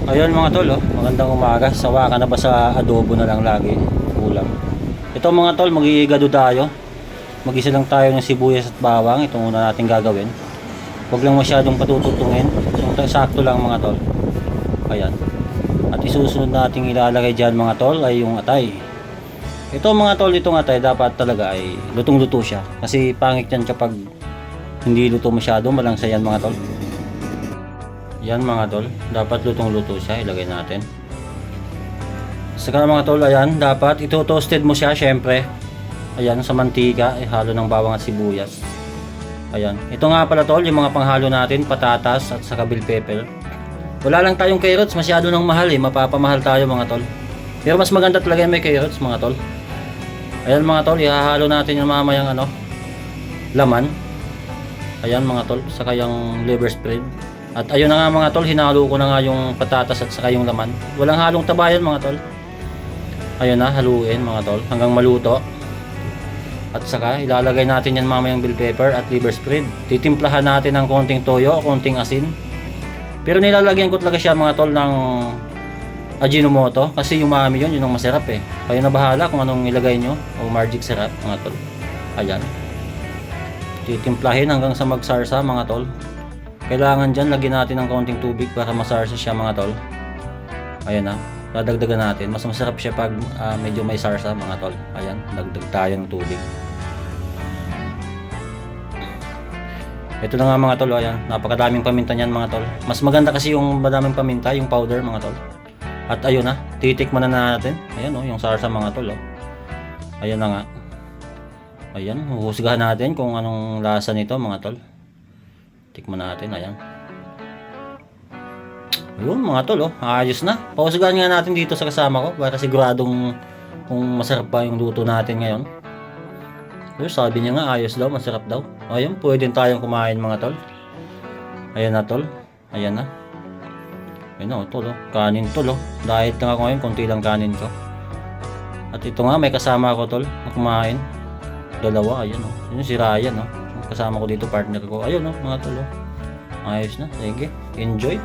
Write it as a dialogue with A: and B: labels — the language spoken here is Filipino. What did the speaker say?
A: Ayun mga tol, oh, magandang umaga. Sawa ka na ba sa adobo na lang lagi? Ulam. Ito mga tol, mag-iigado tayo. Mag-isa lang tayo ng sibuyas at bawang. Ito muna natin gagawin. Huwag lang masyadong patututungin. Sakto lang mga tol. Ayan. At isusunod natin ilalagay dyan mga tol ay yung atay. Ito mga tol, itong atay dapat talaga ay lutong-luto siya. Kasi pangit yan kapag hindi luto masyado. Malangsa yan mga tol. Yan mga tol, dapat lutong-luto siya, ilagay natin. Saka mga tol, ayan, dapat ito toasted mo siya syempre. Ayan, sa mantika, halo ng bawang at sibuyas. Ayan, ito nga pala tol, yung mga panghalo natin, patatas at saka bell pepper. Wala lang tayong carrots, masyado nang mahal mapapamahal tayo mga tol. Pero mas maganda talaga yung may carrots mga tol. Ayan mga tol, ihahalo natin yung mamayang laman. Ayan mga tol, saka yung liver spread. At ayun na nga mga tol, hinalo ko na nga yung patatas at saka yung laman. Walang halong tabayan mga tol. Ayun na, haluin mga tol hanggang maluto. At saka ilalagay natin yan mamayang bell pepper at liver spread. Titimplahan natin ng konting toyo, konting asin. Pero nilalagyan ko talaga siya mga tol ng Ajinomoto kasi umami yun ang masarap Kayo na bahala kung anong ilagay nyo o magic sarap mga tol. Ayan. Titimplahin hanggang sa magsarsa mga tol. Kailangan dyan, lagyan natin ng konting tubig para masarsa siya mga tol. Ayan na, dadagdagan natin. Mas masarap siya pag medyo may sarsa mga tol. Ayan, dagdag tayo ng tubig. Ito na nga mga tol, ayan, napakadaming paminta niyan mga tol. Mas maganda kasi yung madaming paminta, yung powder mga tol. At ayun na, titikman na natin. Ayan yung sarsa mga tol Ayan na nga. Ayan, huhusgahan natin kung anong lasa nito mga tol. Tikman natin, ayan. Ayun mga tol, ayos na. Pausagahan nga natin dito sa kasama ko para siguradong kung masarap pa yung luto natin ngayon. Ayun, sabi niya nga ayos daw, masarap daw. Ayun, pwede tayong kumain mga tol. Ayan na tol, ayan na. Ayun na tol, kanin tol Diet lang ako ngayon, konti lang kanin ko. At ito nga, may kasama ko tol na kumain. Dalawa, ayun Yun si Ryan kasama ko dito, partner ko. Ayun mga tol Ayos na, sige, enjoy.